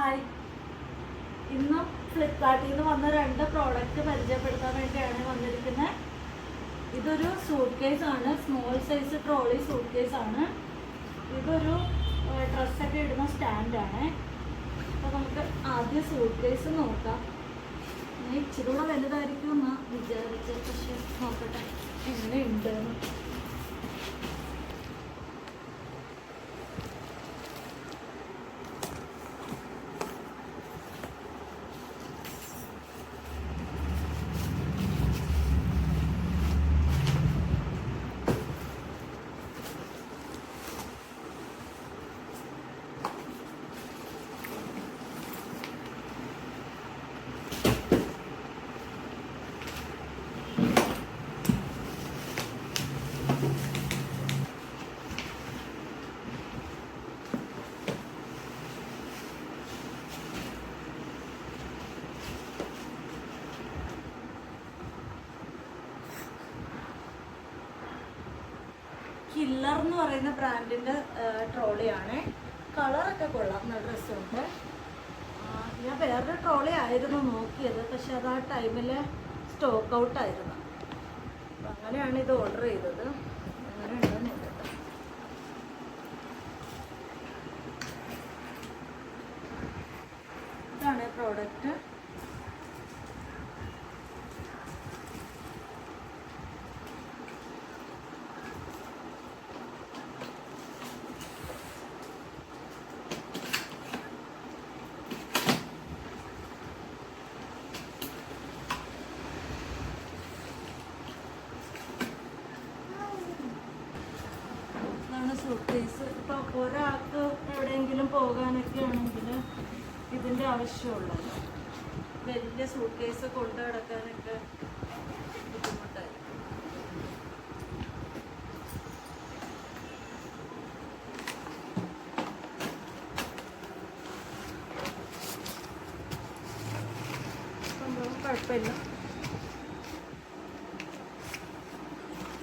Hi, ഇന്നും ഫ്ലിപ്കാർട്ടിൽ നിന്ന് വന്ന 2 പ്രോഡക്റ്റ് പരിചയപ്പെടുത്താൻ വേണ്ടിയാണ് വന്നിരിക്കുന്നത്. ഇതൊരു സൂട്ട് കേസ് ആണ്, small size trolley suit case ആണ്. ഇതൊരു ഡ്രസ്സൊക്കെ ഇടുന്ന സ്റ്റാൻഡാണ്. അപ്പോൾ നമുക്ക് ആദ്യം സൂട്ട് കേസ് നോക്കാം. ഞാൻ ഇച്ചിരി കൂടെ വലുതായിരിക്കും എന്ന് വിചാരിച്ചത്, പക്ഷെ നോക്കട്ടെ എങ്ങനെയുണ്ടെന്ന്. കില്ലർ എന്ന് പറയുന്ന ബ്രാൻഡിൻ്റെ ട്രോളിയാണ്. കളറൊക്കെ കൊള്ളാം, നല്ല ഡ്രസ്സുണ്ട്. ഞാൻ വേറൊരു ട്രോളി ആയിരുന്നു നോക്കിയത്, പക്ഷെ അത് ആ ടൈമിൽ സ്റ്റോക്ക് ഔട്ടായിരുന്നു. അപ്പം അങ്ങനെയാണ് ഇത് ഓർഡർ ചെയ്തത്. അങ്ങനെ ഉണ്ടെന്ന് കേട്ടോ. ഇതാണ് പ്രോഡക്റ്റ്. സൂട്ട് കേസ് ഇപ്പോൾ ഒരാൾക്ക് എവിടെയെങ്കിലും പോകാനൊക്കെ ആണെങ്കിൽ ഇതിൻ്റെ ആവശ്യമുള്ളല്ലോ. വലിയ സൂട്ട് കേസ് കൊണ്ടു നടക്കാനൊക്കെ ബുദ്ധിമുട്ടായി. സംഭവം കുഴപ്പമില്ല.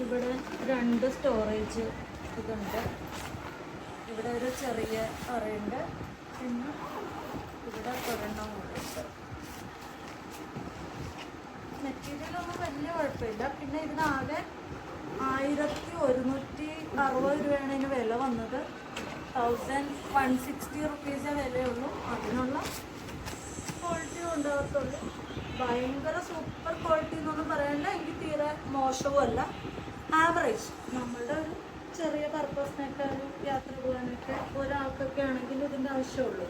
ഇവിടെ 2 സ്റ്റോറേജ് ഇതുണ്ട്. ഇവിടെ ഒരു ചെറിയ അറയുണ്ട്, പിന്നെ ഇവിടെ ഒരെണ്ണം ഉണ്ട്. മെറ്റീരിയലൊന്നും വലിയ കുഴപ്പമില്ല. പിന്നെ ഇതിനാകെ 1160 രൂപയാണ് ഇതിന് വില വന്നത്. 1160 റുപ്പീസേ വിലയുള്ളൂ. അതിനുള്ള ക്വാളിറ്റി ഉണ്ടാകത്തുള്ളൂ. ഭയങ്കര സൂപ്പർ ക്വാളിറ്റി എന്നൊന്നും പറയണ്ട, എനിക്ക് തീരെ മോശവുമല്ല. ആവറേജ് നമ്മളുടെ ഒരു ചെറിയ പർപ്പസിനൊക്കെ ഒരു യാത്ര പോകാനൊക്കെ ഒരാൾക്കൊക്കെ ആണെങ്കിൽ ഇതിൻ്റെ ആവശ്യമുള്ളൂ.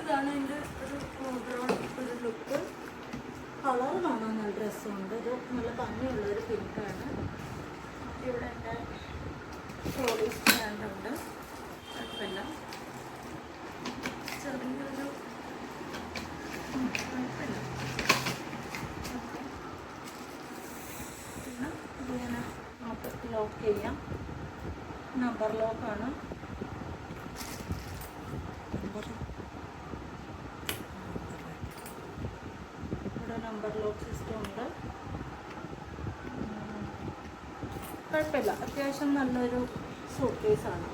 ഇതാണ് എൻ്റെ ഒരു ഓവറോൾ ഒരു ലുക്ക്. കളർ കാണാൻ നല്ല രസമുണ്ട്. ഇത് നല്ല ഭംഗിയുള്ളൊരു പിങ്കാണ്. ഇവിടെ എൻ്റെ ട്രോളി സ്റ്റാൻഡുണ്ട്, കുഴപ്പമില്ല. ചെറിയൊരു കുഴപ്പമില്ല. പിന്നെ ഇതിങ്ങനെ നമുക്ക് ലോക്ക് ചെയ്യാം. നമ്പർ ലോക്കാണ്. ഇവിടെ നമ്പർ ലോക്ക് സിസ്റ്റം ഉണ്ട്. കുഴപ്പമില്ല, അത്യാവശ്യം നല്ലൊരു സൂട്ട് കേസാണ്.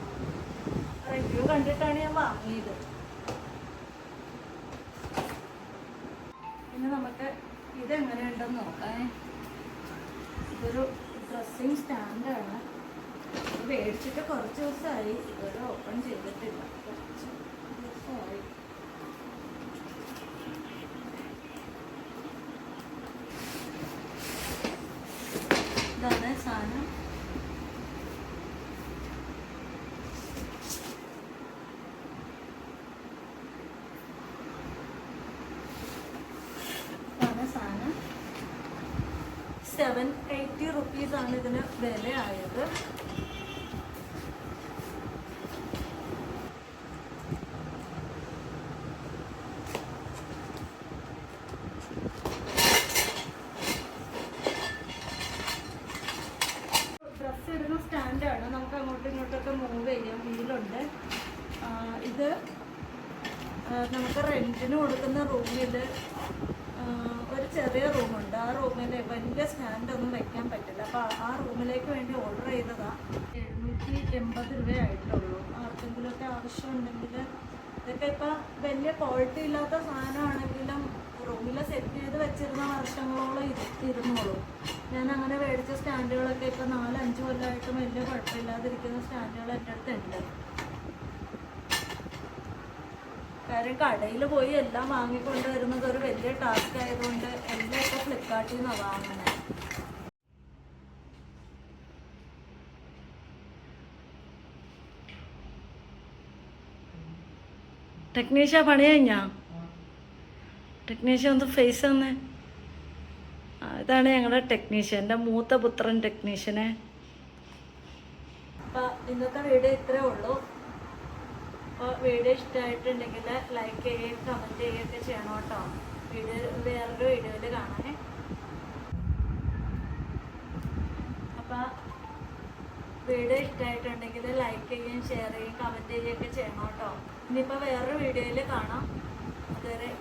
റിവ്യൂ കണ്ടിട്ടാണ് ഞാൻ വാങ്ങിയത്. പിന്നെ നമുക്ക് ഇതെങ്ങനെയുണ്ടെന്ന് നോക്കാം. ഇതൊരു ഡ്രസ്സിങ് സ്റ്റാൻഡാണ്. മേടിച്ചിട്ട് കുറച്ച് ദിവസമായി. ഇതുവരെ ഓപ്പൺ ചെയ്തിട്ടില്ല, കുറച്ച് ദിവസമായി. ഇതാണ് സാധനം. സാധനം 780 റുപ്പീസാണ് ഇതിന് വിലയായത്. ഡ്രസ്സ് ഇടുന്ന സ്റ്റാൻഡാണ്. നമുക്ക് അങ്ങോട്ടും ഇങ്ങോട്ടൊക്കെ മൂവ് ചെയ്യാം. വീലുണ്ട്. ഇത് നമുക്ക് റെൻറ്റിന് കൊടുക്കുന്ന റൂമിൽ ഒരു ഒരു ചെറിയ റൂമുണ്ട്. ആ റൂമിൽ വലിയ സ്റ്റാൻഡൊന്നും വെക്കാൻ പറ്റില്ല. അപ്പോൾ ആ റൂമിലേക്ക് വേണ്ടി ഓർഡർ ചെയ്തതാണ്. 780 രൂപയായിട്ടുള്ളൂ. ആർക്കെങ്കിലുമൊക്കെ ആവശ്യമുണ്ടെങ്കിൽ ഇതൊക്കെ ഇപ്പം വലിയ ക്വാളിറ്റി ഇല്ലാത്ത സാധനമാണെങ്കിലും റൂമിൽ സെറ്റ് ചെയ്ത് വെച്ചിരുന്ന വർഷങ്ങളോളം ഇരുന്നോളും. ഞാൻ അങ്ങനെ മേടിച്ച സ്റ്റാൻഡുകളൊക്കെ ഇപ്പം 4-5 കൊല്ലമായിട്ടും വലിയ കുഴപ്പമില്ലാതിരിക്കുന്ന സ്റ്റാൻഡുകൾ എൻ്റെ അടുത്തുണ്ട്. കാര്യം കടയിൽ പോയി എല്ലാം വാങ്ങിക്കൊണ്ട് വരുന്നത് ഒരു വലിയ ടാസ്ക് ആയതുകൊണ്ട് എല്ലാം ഇപ്പോൾ ഫ്ലിപ്കാർട്ടിൽ നിന്നാണ് വാങ്ങുന്നത്. ടെക്നീഷ്യ പണി കഴിഞ്ഞാ? ടെക്നീഷ്യ ഒന്ന് ഫേസ് തന്നെ. ഇതാണ് ഞങ്ങളുടെ ടെക്നീഷ്യൻ, എൻ്റെ മൂത്ത പുത്രൻ ടെക്നീഷ്യനെ. അപ്പോൾ ഇന്നത്തെ വീഡിയോ ഇത്രേ ഉള്ളൂ. അപ്പോൾ വീഡിയോ ഇഷ്ടമായിട്ടുണ്ടെങ്കിൽ ലൈക്ക് ചെയ്യുകയും കമൻറ്റ് ചെയ്യുകയൊക്കെ ചെയ്യണം കേട്ടോ. വേറൊരു വീഡിയോയിൽ കാണാനേ. അപ്പോൾ വീഡിയോ ഇഷ്ടമായിട്ടുണ്ടെങ്കിൽ ലൈക്ക് ചെയ്യുകയും ഷെയർ ചെയ്യുകയും കമൻറ്റ് ചെയ്യുകയൊക്കെ ചെയ്യണം കേട്ടോ. ഇനിയിപ്പോൾ വേറൊരു വീഡിയോയിൽ കാണാം. അതുവരെ